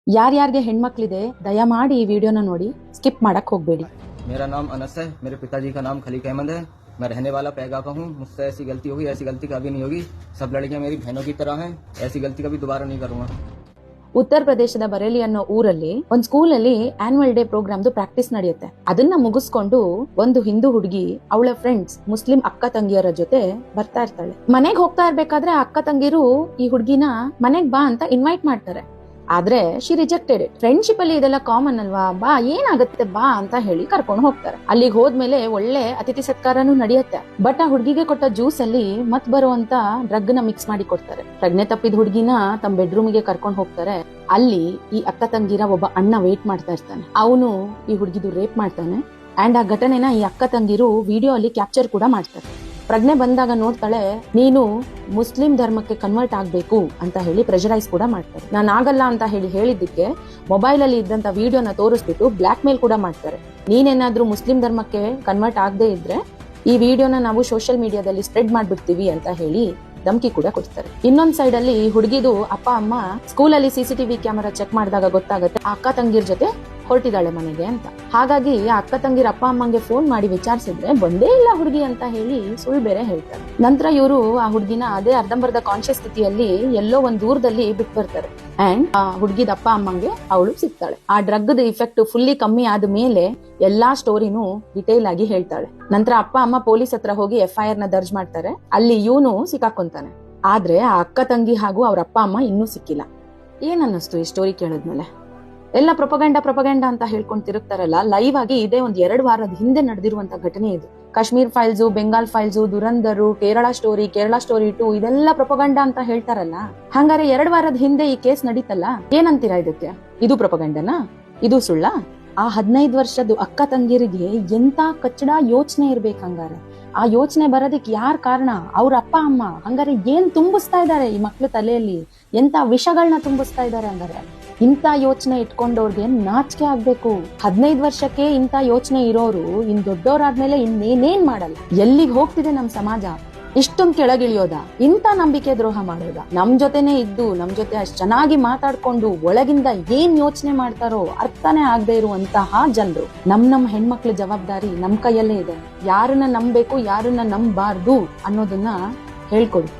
ಯಾರ್ಯಾರಿಗೆ ಹೆಣ್ಮಕ್ಳಿದೆ ದಯಮಾಡಿ ಈ ವಿಡಿಯೋನ ನೋಡಿ ಸ್ಕಿಪ್ ಮಾಡಕ್ ಹೋಗ್ಬೇಡಿ. मेरा नाम अनस है, मेरे पिताजी का नाम खलीक अहमद है, मैं रहने वाला पैगा का हूँ। मुझसे ऐसी गलती होगी, ऐसी गलती कभी नहीं होगी। सब लड़कियां मेरी बहनों की तरह हैं, ऐसी गलती कभी दोबारा नहीं करूंगा। ಉತ್ತರ ಪ್ರದೇಶದ ಬರೇಲಿ ಅನ್ನೋ ಊರಲ್ಲಿ ಒಂದ್ ಸ್ಕೂಲ್ ಅಲ್ಲಿ ಆನ್ಯುವಲ್ ಡೇ ಪ್ರೋಗ್ರಾಮ್ದು ಪ್ರಾಕ್ಟೀಸ್ ನಡೆಯುತ್ತೆ. ಅದನ್ನ ಮುಗಿಸ್ಕೊಂಡು ಒಂದು ಹಿಂದೂ ಹುಡುಗಿ ಅವಳ ಫ್ರೆಂಡ್ಸ್ ಮುಸ್ಲಿಂ ಅಕ್ಕ ತಂಗಿಯರ ಜೊತೆ ಬರ್ತಾ ಇರ್ತಾಳೆ. ಮನೆಗ್ ಹೋಗ್ತಾ ಇರ್ಬೇಕಾದ್ರೆ ಅಕ್ಕ ತಂಗಿರು ಈ ಹುಡುಗಿನ ಮನೆಗ್ ಬಾ ಅಂತ ಇನ್ವೈಟ್ ಮಾಡ್ತಾರೆ. ಆದ್ರೆ ಶಿ ರಿಜೆಕ್ಟೆಡ್ ಇಟ್. ಫ್ರೆಂಡ್ಶಿಪ್ ಅಲ್ಲಿ ಇದೆಲ್ಲ ಕಾಮನ್ ಅಲ್ವಾ, ಬಾ ಏನಾಗುತ್ತೆ ಬಾ ಅಂತ ಹೇಳಿ ಕರ್ಕೊಂಡು ಹೋಗ್ತಾರೆ. ಅಲ್ಲಿಗೆ ಹೋದ್ಮೇಲೆ ಒಳ್ಳೆ ಅತಿಥಿ ಸತ್ಕಾರನೂ ನಡೆಯುತ್ತೆ. ಬಟ್ ಆ ಹುಡುಗಿಗೆ ಕೊಟ್ಟ ಜ್ಯೂಸ್ ಅಲ್ಲಿ ಮತ್ ಬರುವಂತ ಡ್ರಗ್ ನ ಮಿಕ್ಸ್ ಮಾಡಿ ಕೊಡ್ತಾರೆ. ಪ್ರಜ್ಞೆ ತಪ್ಪಿದ ಹುಡುಗಿನ ತಮ್ಮ ಬೆಡ್ರೂಮ್ ಗೆ ಕರ್ಕೊಂಡು ಹೋಗ್ತಾರೆ. ಅಲ್ಲಿ ಈ ಅಕ್ಕ ತಂಗಿರ ಒಬ್ಬ ಅಣ್ಣ ವೇಟ್ ಮಾಡ್ತಾ ಇರ್ತಾನೆ. ಅವನು ಈ ಹುಡುಗಿದು ರೇಪ್ ಮಾಡ್ತಾನೆ. ಅಂಡ್ ಆ ಘಟನೆನ ಈ ಅಕ್ಕ ತಂಗಿರು ವಿಡಿಯೋ ಅಲ್ಲಿ ಕ್ಯಾಪ್ಚರ್ ಕೂಡ ಮಾಡ್ತಾರೆ. ಪ್ರಜ್ಞೆ ಬಂದಾಗ ನೋಡ್ತಾಳೆ, ನೀನು ಮುಸ್ಲಿಂ ಧರ್ಮಕ್ಕೆ ಕನ್ವರ್ಟ್ ಆಗ್ಬೇಕು ಅಂತ ಹೇಳಿ ಪ್ರೆಷರೈಸ್ ಕೂಡ ಮಾಡ್ತಾರೆ. ನಾನು ಆಗಲ್ಲ ಅಂತ ಹೇಳಿದ್ದಕ್ಕೆ ಮೊಬೈಲ್ ಅಲ್ಲಿ ಇದ್ದಂತ ವಿಡಿಯೋನ ತೋರಿಸ್ಬಿಟ್ಟು ಬ್ಲಾಕ್ ಮೇಲ್ ಕೂಡ ಮಾಡ್ತಾರೆ. ನೀನೇನಾದ್ರೂ ಮುಸ್ಲಿಂ ಧರ್ಮಕ್ಕೆ ಕನ್ವರ್ಟ್ ಆಗದೆ ಇದ್ರೆ ಈ ವಿಡಿಯೋನ ನಾವು ಸೋಷಿಯಲ್ ಮೀಡಿಯಾದಲ್ಲಿ ಸ್ಪ್ರೆಡ್ ಮಾಡ್ಬಿಡ್ತೀವಿ ಅಂತ ಹೇಳಿ ಧಮಕಿ ಕೂಡ ಕೊಡ್ತಾರೆ. ಇನ್ನೊಂದ್ ಸೈಡ್ ಅಲ್ಲಿ ಹುಡುಗಿದು ಅಪ್ಪ ಅಮ್ಮ ಸ್ಕೂಲಲ್ಲಿ ಸಿಸಿಟಿವಿ ಕ್ಯಾಮೆರಾ ಚೆಕ್ ಮಾಡಿದಾಗ ಗೊತ್ತಾಗುತ್ತೆ ಆ ಅಕ್ಕ ತಂಗಿರ್ ಜೊತೆ ಹೊರಟಿದ್ದಾಳೆ ಮನೆಗೆ ಅಂತ. ಹಾಗಾಗಿ ಆ ಅಕ್ಕ ತಂಗಿರ ಅಪ್ಪ ಅಮ್ಮಂಗೆ ಫೋನ್ ಮಾಡಿ ವಿಚಾರಿಸಿದ್ರೆ ಬಂದೇ ಇಲ್ಲ ಹುಡುಗಿ ಅಂತ ಹೇಳಿ ಸುಳ್ಳು ಬೇರೆ ಹೇಳ್ತಾರೆ. ನಂತರ ಇವರು ಆ ಹುಡುಗಿನ ಅದೇ ಅರ್ಧಂಬರ್ಧ ಕಾನ್ಶಿಯಸ್ ಸ್ಥಿತಿಯಲ್ಲಿ ಎಲ್ಲೋ ಒಂದ್ ದೂರದಲ್ಲಿ ಬಿಟ್ಟು ಬರ್ತಾರೆ. ಅಂಡ್ ಆ ಹುಡುಗಿದ ಅಪ್ಪ ಅಮ್ಮಂಗೆ ಅವಳು ಸಿಗ್ತಾಳೆ. ಆ ಡ್ರಗ್ದ ಇಫೆಕ್ಟ್ ಫುಲ್ಲಿ ಕಮ್ಮಿ ಆದ ಮೇಲೆ ಎಲ್ಲಾ ಸ್ಟೋರಿನೂ ಡಿಟೇಲ್ ಆಗಿ ಹೇಳ್ತಾಳೆ. ನಂತರ ಅಪ್ಪ ಅಮ್ಮ ಪೊಲೀಸ್ ಹತ್ರ ಹೋಗಿ FIR ನ ದರ್ಜ್ ಮಾಡ್ತಾರೆ. ಅಲ್ಲಿ ಇವನು ಸಿಕ್ಕಾಕೊಂತಾನೆ. ಆದ್ರೆ ಆ ಅಕ್ಕ ತಂಗಿ ಹಾಗೂ ಅವ್ರ ಅಪ್ಪ ಅಮ್ಮ ಇನ್ನೂ ಸಿಕ್ಕಿಲ್ಲ. ಏನ್ ಅನ್ನಿಸ್ತು ಈ ಸ್ಟೋರಿ ಕೇಳಿದ್ಮೇಲೆ? ಎಲ್ಲ ಪ್ರೊಪಗಂಡ ಅಂತ ಹೇಳ್ಕೊಂಡು ತಿರುಗ್ತಾರಲ್ಲ, ಲೈವ್ ಆಗಿ ಇದೇ ಒಂದ್ 2 ವಾರದ ಹಿಂದೆ ನಡೆದಿರುವಂತ ಘಟನೆ ಇದು. Kashmir files, Bengal files, Dhurandhar, Kerala story 2 ಇದೆಲ್ಲ ಪ್ರೊಪಗಂಡ ಅಂತ ಹೇಳ್ತಾರಲ್ಲ. ಹಂಗಾರೆ 2 ವಾರದ ಹಿಂದೆ ಈ ಕೇಸ್ ನಡೀತಲ್ಲ, ಏನಂತೀರಾ ಇದಕ್ಕೆ? ಇದು ಪ್ರೊಪಗಂಡನಾ? ಇದು ಸುಳ್ಳ? ಆ 15 ವರ್ಷದ ಅಕ್ಕ ತಂಗಿರಿಗೆ ಎಂತ ಕಚ್ಚಡ ಯೋಚನೆ ಇರ್ಬೇಕು ಹಂಗಾರೆ. ಆ ಯೋಚನೆ ಬರೋದಕ್ಕೆ ಯಾರ್ ಕಾರಣ? ಅವ್ರ ಅಪ್ಪ ಅಮ್ಮ. ಹಂಗಾರೆ ಏನ್ ತುಂಬಿಸ್ತಾ ಇದಾರೆ ಈ ಮಕ್ಳ ತಲೆಯಲ್ಲಿ? ಎಂತ ವಿಷಗಳನ್ನ ತುಂಬಿಸ್ತಾ ಇದಾರೆ ಹಂಗಾರೆ? ಇಂಥ ಯೋಚನೆ ಇಟ್ಕೊಂಡವ್ರಿಗೆ ನಾಚಿಕೆ ಆಗ್ಬೇಕು. 15 ವರ್ಷಕ್ಕೆ ಇಂಥ ಯೋಚನೆ ಇರೋರು ಇನ್ ದೊಡ್ಡವರಾದ್ಮೇಲೆ ಇನ್ನೇನೇನ್ ಮಾಡಲ್ಲ. ಎಲ್ಲಿಗೆ ಹೋಗ್ತಿದೆ ನಮ್ ಸಮಾಜ? ಇಷ್ಟೊಂದ್ ಕೆಳಗಿಳಿಯೋದ? ಇಂಥ ನಂಬಿಕೆ ದ್ರೋಹ ಮಾಡೋದ? ನಮ್ ಜೊತೆನೆ ಇದ್ದು ನಮ್ ಜೊತೆ ಅಷ್ಟ್ ಚೆನ್ನಾಗಿ ಮಾತಾಡ್ಕೊಂಡು ಒಳಗಿಂದ ಏನ್ ಯೋಚನೆ ಮಾಡ್ತಾರೋ ಅರ್ಥನೇ ಆಗದೆ ಇರುವಂತಹ ಜನರು. ನಮ್ ಹೆಣ್ಮಕ್ಳ ಜವಾಬ್ದಾರಿ ನಮ್ ಕೈಯಲ್ಲೇ ಇದೆ. ಯಾರನ್ನ ನಂಬೇಕು, ಯಾರನ್ನ ನಂಬಬಾರ್ದು ಅನ್ನೋದನ್ನ ಹೇಳ್ಕೊಡಿ.